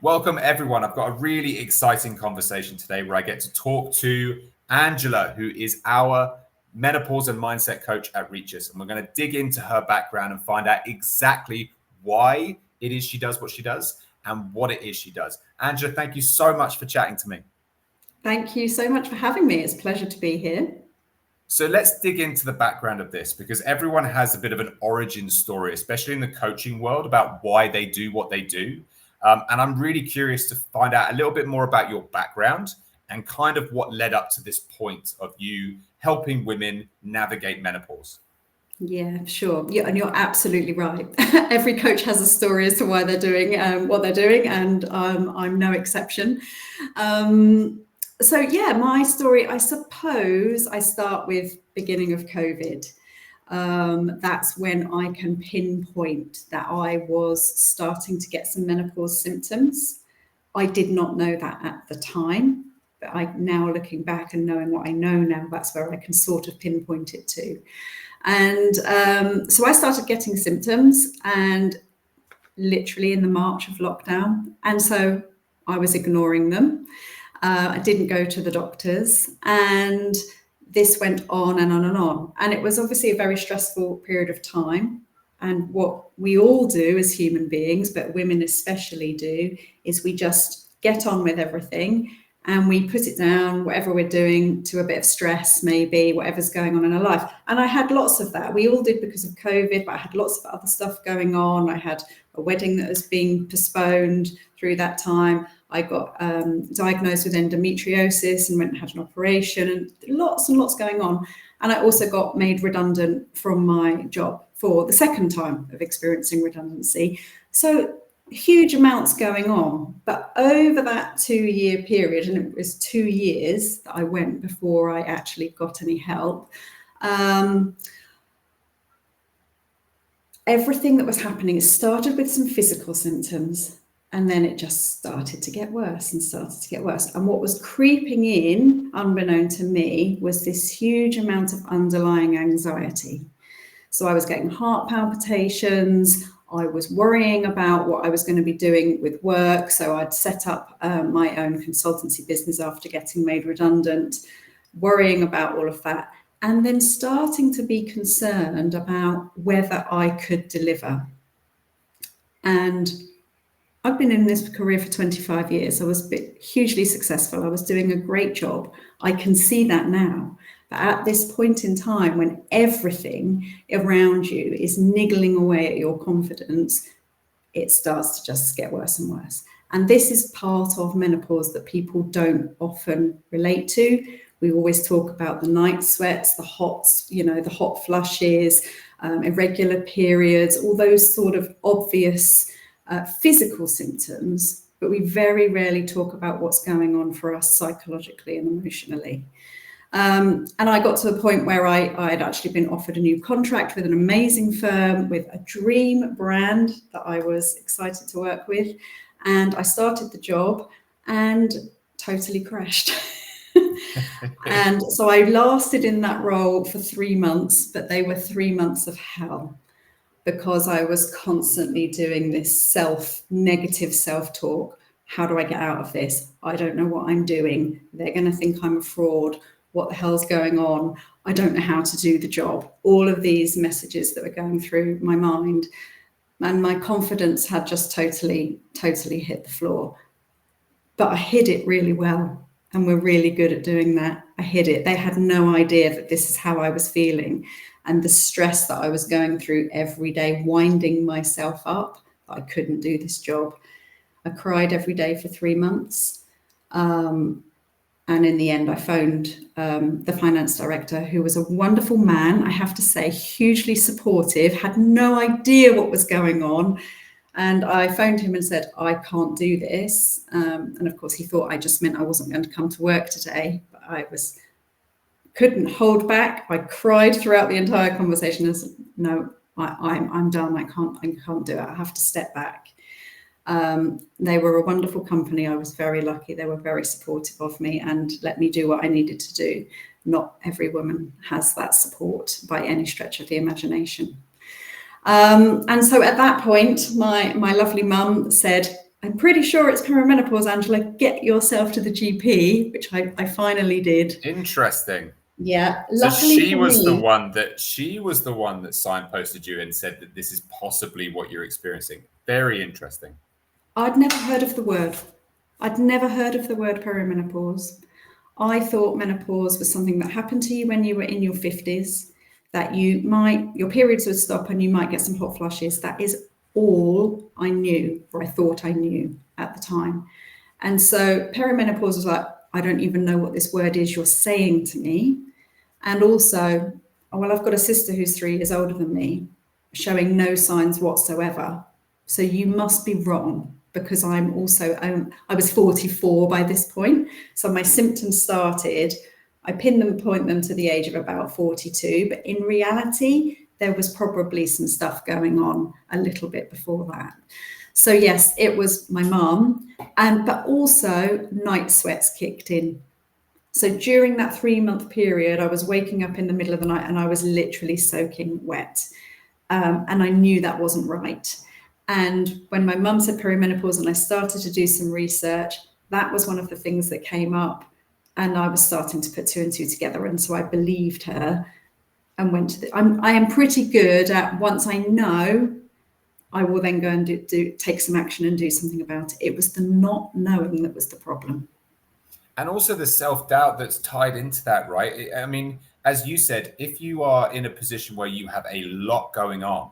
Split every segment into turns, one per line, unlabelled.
welcome everyone. I've got a really exciting conversation today where I get to talk to Angela, who is our menopause and mindset coach at ReechUs. And we're going to dig into her background and find out exactly why it is she does what she does and what it is she does. Angela, thank you so much for chatting to me.
Thank you so much for having me. It's a pleasure to be here.
So let's dig into the background of this, because everyone has a bit of an origin story, especially in the coaching world, about why they do what they do. And I'm really curious to find out a little bit more about your background and kind of what led up to this point of you helping women navigate menopause.
Yeah, sure. Yeah, and you're absolutely right. Every coach has a story as to why they're doing what they're doing, and I'm no exception. So yeah, my story, I suppose I start with beginning of COVID. That's when I can pinpoint that I was starting to get some menopause symptoms. I did not know that at the time, but now looking back and knowing what I know now, that's where I can sort of pinpoint it to. And so I started getting symptoms, and literally in the March of lockdown. And so I was ignoring them. I didn't go to the doctors, and this went on and on and on. And it was obviously a very stressful period of time. And what we all do as human beings, but women especially do, is we just get on with everything and we put it down, whatever we're doing, to a bit of stress, maybe, whatever's going on in our life. And I had lots of that. We all did because of COVID, but I had lots of other stuff going on. I had a wedding that was being postponed through that time. I got diagnosed with endometriosis and went and had an operation, and lots going on. And I also got made redundant from my job for the second time of experiencing redundancy. So huge amounts going on. But over that 2-year period, and it was 2 years that I went before I actually got any help, everything that was happening, it started with some physical symptoms. And then it just started to get worse and started to get worse. And what was creeping in, unbeknown to me, was this huge amount of underlying anxiety. So I was getting heart palpitations. I was worrying about what I was going to be doing with work. So I'd set up my own consultancy business after getting made redundant, worrying about all of that. And then starting to be concerned about whether I could deliver. And I've been in this career for 25 years. I was hugely successful. I was doing a great job. I can see that now. But at this point in time, when everything around you is niggling away at your confidence, it starts to just get worse and worse. And this is part of menopause that people don't often relate to. We always talk about the night sweats, the hot flushes, irregular periods, all those sort of obvious physical symptoms, but we very rarely talk about what's going on for us psychologically and emotionally. And I got to a point where I had actually been offered a new contract with an amazing firm, with a dream brand that I was excited to work with. And I started the job and totally crashed. And so I lasted in that role for 3 months, but they were 3 months of hell, because I was constantly doing this negative self-talk. How do I get out of this? I don't know what I'm doing. They're going to think I'm a fraud. What the hell's going on? I don't know how to do the job. All of these messages that were going through my mind, and my confidence had just totally hit the floor. But I hid it really well, and we're really good at doing that. I hid it. They had no idea that this is how I was feeling. And the stress that I was going through every day, winding myself up, that I couldn't do this job. I cried every day for 3 months. And in the end, I phoned the finance director, who was a wonderful man, I have to say, hugely supportive, had no idea what was going on. And I phoned him and said, I can't do this. And of course, he thought I just meant I wasn't going to come to work today. But I couldn't hold back. I cried throughout the entire conversation. I said, no, I'm done. I can't do it. I have to step back. They were a wonderful company. I was very lucky. They were very supportive of me and let me do what I needed to do. Not every woman has that support by any stretch of the imagination. And so at that point, my lovely mum said, I'm pretty sure it's perimenopause, Angela. Get yourself to the GP, which I finally did.
Interesting.
Yeah,
So
luckily
she
for
was the
me,
one that signposted you and said that this is possibly what you're experiencing. Very interesting.
I'd never heard of the word. I'd never heard of the word perimenopause. I thought menopause was something that happened to you when you were in your 50s, that your periods would stop and you might get some hot flushes. That is all I knew, or I thought I knew at the time. And so perimenopause was like, I don't even know what this word is you're saying to me. And also, well, I've got a sister who's 3 years older than me, showing no signs whatsoever. So you must be wrong, because I was 44 by this point. So my symptoms started, I point them to the age of about 42. But in reality, there was probably some stuff going on a little bit before that. So yes, it was my mum, but also night sweats kicked in. So during that 3-month period, I was waking up in the middle of the night and I was literally soaking wet. And I knew that wasn't right. And when my mum said perimenopause and I started to do some research, that was one of the things that came up. And I was starting to put 2 and 2 together. And so I believed her and went to I am pretty good at, once I know, I will then go and take some action and do something about it. It was the not knowing that was the problem.
And also the self-doubt that's tied into that, right? I mean, as you said, if you are in a position where you have a lot going on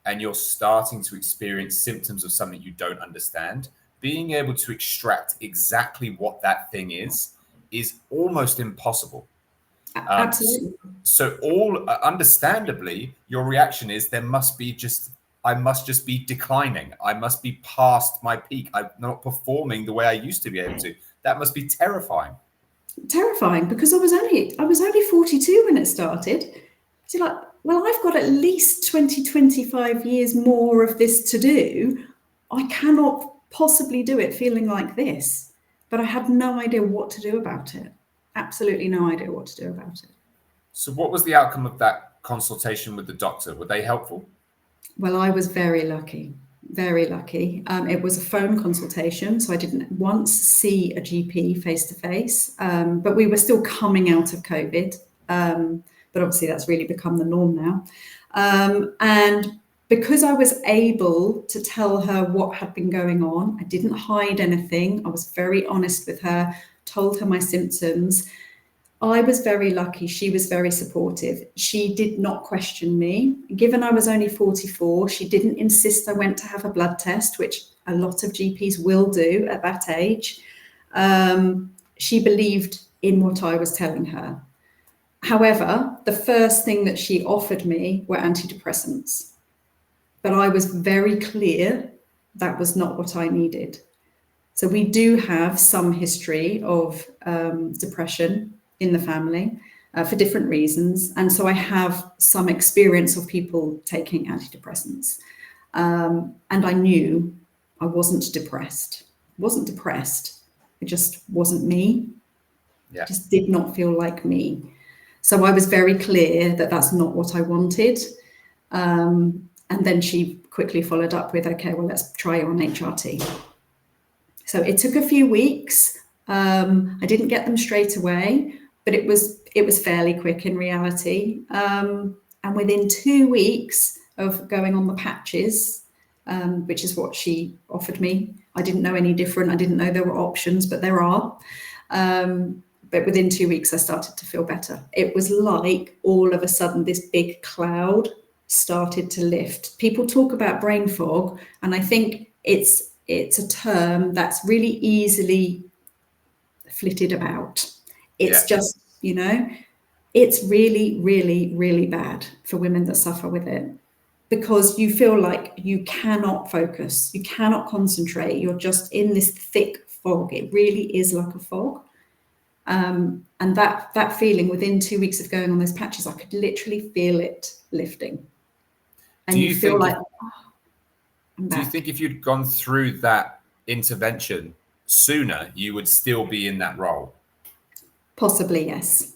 and you're starting to experience symptoms of something you don't understand, being able to extract exactly what that thing is almost impossible.
Absolutely.
So understandably, your reaction is I must just be declining. I must be past my peak. I'm not performing the way I used to be able to. That must be terrifying.
Terrifying, because I was only 42 when it started. So like, well, I've got at least 20, 25 years more of this to do. I cannot possibly do it feeling like this. But I had no idea what to do about it. Absolutely no idea what to do about it.
So what was the outcome of that consultation with the doctor? Were they helpful?
Well, I was very lucky. Very lucky. It was a phone consultation, so I didn't once see a GP face to face, but we were still coming out of COVID. But obviously that's really become the norm now. And because I was able to tell her what had been going on, I didn't hide anything. I was very honest with her, told her my symptoms. I was very lucky. She was very supportive. She did not question me. Given I was only 44, she didn't insist I went to have a blood test, which a lot of GPs will do at that age. She believed in what I was telling her. However, the first thing that she offered me were antidepressants. But I was very clear that was not what I needed. So we do have some history of depression in the family for different reasons. And so I have some experience of people taking antidepressants. And I knew I wasn't depressed. It just wasn't me.
Yeah.
It just did not feel like me. So I was very clear that that's not what I wanted. And then she quickly followed up with, okay, well, let's try you on HRT. So it took a few weeks. I didn't get them straight away, but it was fairly quick in reality. And within 2 weeks of going on the patches, which is what she offered me, I didn't know any different. I didn't know there were options, but there are. But within 2 weeks, I started to feel better. It was like all of a sudden this big cloud started to lift. People talk about brain fog, and I think it's a term that's really easily flitted about. It's just, it's really, really, really bad for women that suffer with it, because you feel like you cannot focus, you cannot concentrate, you're just in this thick fog. It really is like a fog. And that feeling within 2 weeks of going on those patches, I could literally feel it lifting. And you feel like,
do you think if you'd gone through that intervention sooner, you would still be in that role?
Possibly, yes.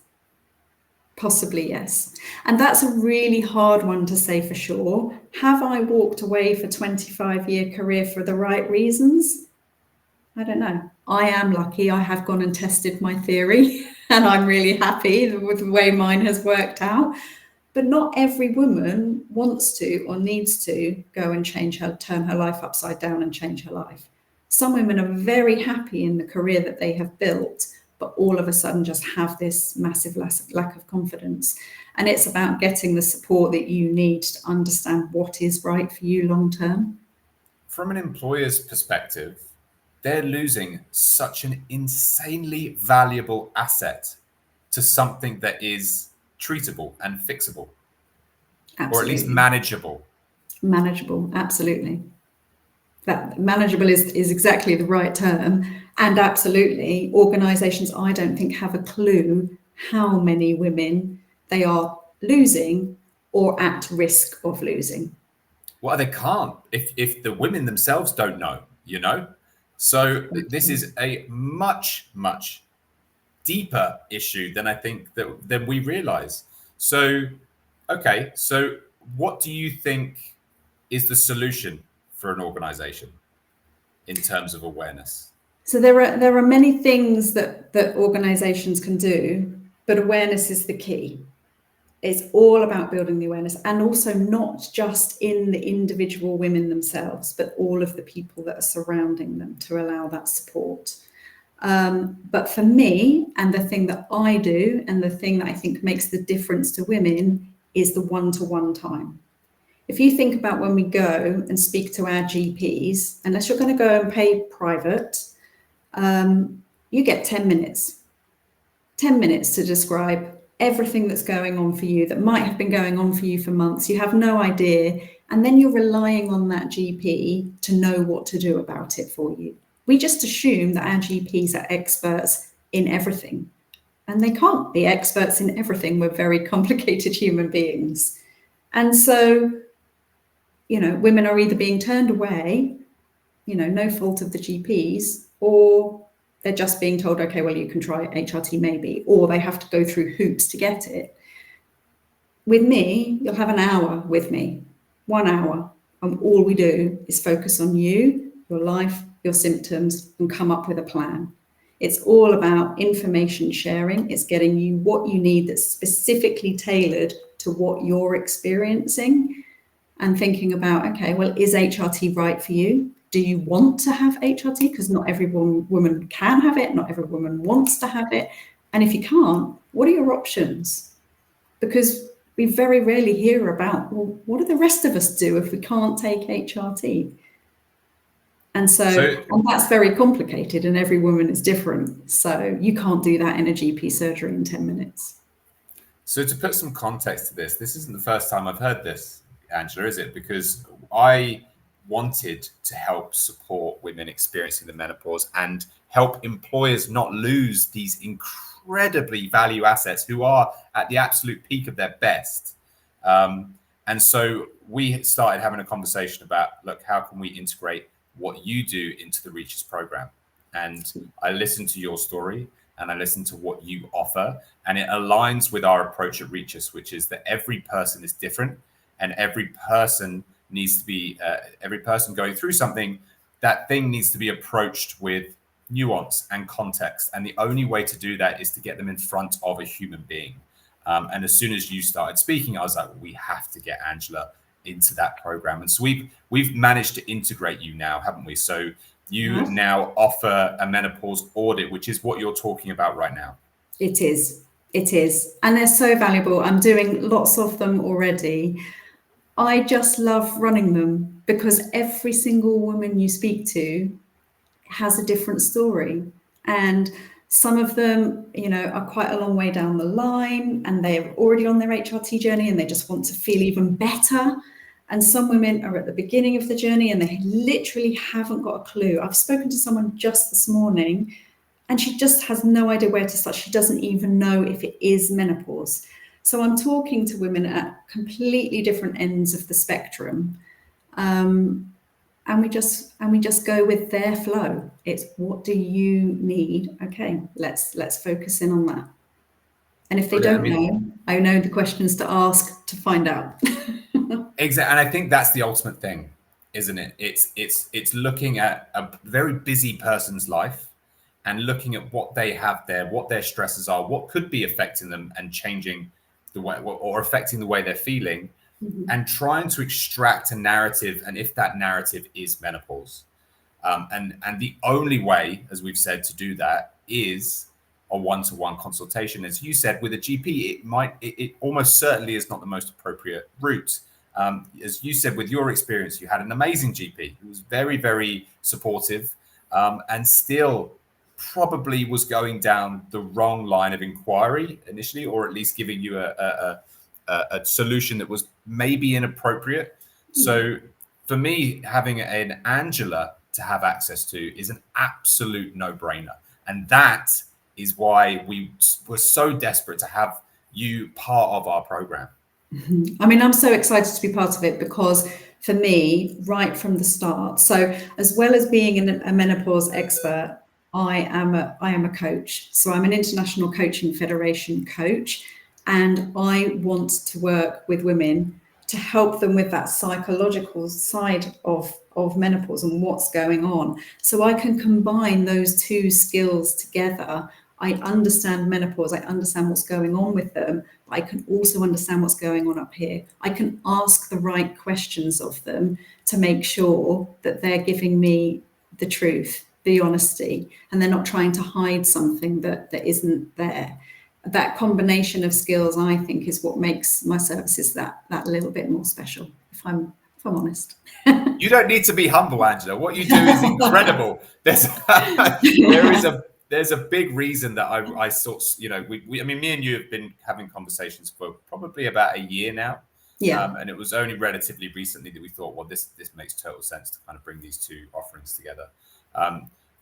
Possibly, yes. And that's a really hard one to say for sure. Have I walked away for 25-year career for the right reasons? I don't know. I am lucky. I have gone and tested my theory and I'm really happy with the way mine has worked out. But not every woman wants to or needs to go and turn her life upside down and change her life. Some women are very happy in the career that they have built, but all of a sudden just have this massive lack of confidence. And it's about getting the support that you need to understand what is right for you long term.
From an employer's perspective, they're losing such an insanely valuable asset to something that is treatable and fixable.
Absolutely.
Or at least manageable.
Manageable, absolutely. That manageable is exactly the right term. And absolutely, organisations, I don't think, have a clue how many women they are losing or at risk of losing.
Well, they can't if the women themselves don't know, you know? So this is a much, much deeper issue than I think than we realize. So, okay, so what do you think is the solution for an organization in terms of awareness?
So there are many things that organizations can do, but awareness is the key. It's all about building the awareness, and also not just in the individual women themselves, but all of the people that are surrounding them to allow that support. But for me, and the thing that I do, and the thing that I think makes the difference to women, is the one-to-one time. If you think about when we go and speak to our GPs, unless you're going to go and pay private, you get 10 minutes. 10 minutes to describe everything that's going on for you that might have been going on for you for months. You have no idea. And then you're relying on that GP to know what to do about it for you. We just assume that our GPs are experts in everything. And they can't be experts in everything. We're very complicated human beings. And so, women are either being turned away, no fault of the GPs, or they're just being told, okay, well, you can try HRT maybe, or they have to go through hoops to get it. With me, you'll have an hour with me, 1 hour, and all we do is focus on you, your life, your symptoms, and come up with a plan. It's all about information sharing. It's getting you what you need that's specifically tailored to what you're experiencing, and thinking about, okay, well, is HRT right for you? Do you want to have HRT? Because not every woman can have it. Not every woman wants to have it. And if you can't, what are your options? Because we very rarely hear about, well, what do the rest of us do if we can't take HRT? And and that's very complicated, and every woman is different. So you can't do that in a GP surgery in 10 minutes.
So to put some context to this isn't the first time I've heard this, Angela, is it? Because I wanted to help support women experiencing the menopause and help employers not lose these incredibly value assets who are at the absolute peak of their best. And so we started having a conversation about, look, how can we integrate what you do into the ReechUs program? And I listened to your story and I listened to what you offer, and it aligns with our approach at ReechUs, which is that every person is different, and every person needs to be, every person going through something, that thing needs to be approached with nuance and context. And the only way to do that is to get them in front of a human being. And as soon as you started speaking, I was like, we have to get Angela into that program. And so we've managed to integrate you now, haven't we? So you now offer a menopause audit, which is what you're talking about right now.
It is. And they're so valuable. I'm doing lots of them already. I just love running them because every single woman you speak to has a different story. And some of them, are quite a long way down the line and they're already on their HRT journey and they just want to feel even better. And some women are at the beginning of the journey and they literally haven't got a clue. I've spoken to someone just this morning and she just has no idea where to start. She doesn't even know if it is menopause. So I'm talking to women at completely different ends of the spectrum. And we just go with their flow. It's, what do you need? Okay, let's focus in on that. And if they don't know, I know the questions to ask to find out.
Exactly. And I think that's the ultimate thing, isn't it? It's looking at a very busy person's life and looking at what they have there, what their stresses are, what could be affecting them and changing the way or affecting the way they're feeling, and trying to extract a narrative. And if that narrative is menopause, and the only way, as we've said, to do that is a one-to-one consultation. As you said, with a GP, it almost certainly is not the most appropriate route. As you said, with your experience, you had an amazing GP who was very, very supportive, and still probably was going down the wrong line of inquiry initially, or at least giving you a solution that was maybe inappropriate. So for me, having an Angela to have access to is an absolute no-brainer. And that is why we were so desperate to have you part of our program.
I mean, I'm so excited to be part of it because for me, right from the start, so as well as being a menopause expert, I am a coach. So I'm an International Coaching Federation coach, and I want to work with women to help them with that psychological side of menopause and what's going on. So I can combine those two skills together. I understand menopause, I understand what's going on with them, but I can also understand what's going on up here. I can ask the right questions of them to make sure that they're giving me the truth, the honesty, and they're not trying to hide something that isn't there. That combination of skills, I think, is what makes my services that little bit more special, if I'm honest.
You don't need to be humble, Angela. What you do is incredible. There's a big reason that I sort of, you know, I mean, me and you have been having conversations for probably about a year now.
Yeah.
And it was only relatively recently that we thought, well, this makes total sense to kind of bring these two offerings together.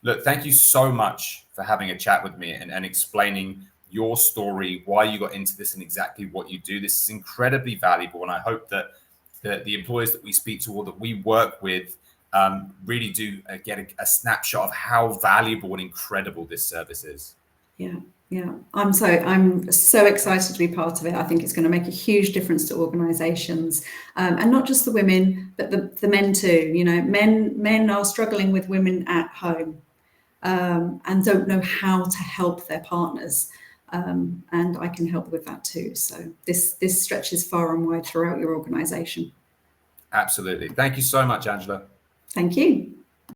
Look, thank you so much for having a chat with me and explaining your story, why you got into this and exactly what you do. This is incredibly valuable. And I hope that the employers that we speak to or that we work with really do get a snapshot of how valuable and incredible this service is.
Yeah. I'm so excited to be part of it. I think it's going to make a huge difference to organisations, and not just the women, but the men too. You know, men are struggling with women at home, and don't know how to help their partners. And I can help with that too. So this stretches far and wide throughout your organisation.
Absolutely. Thank you so much, Angela.
Thank you.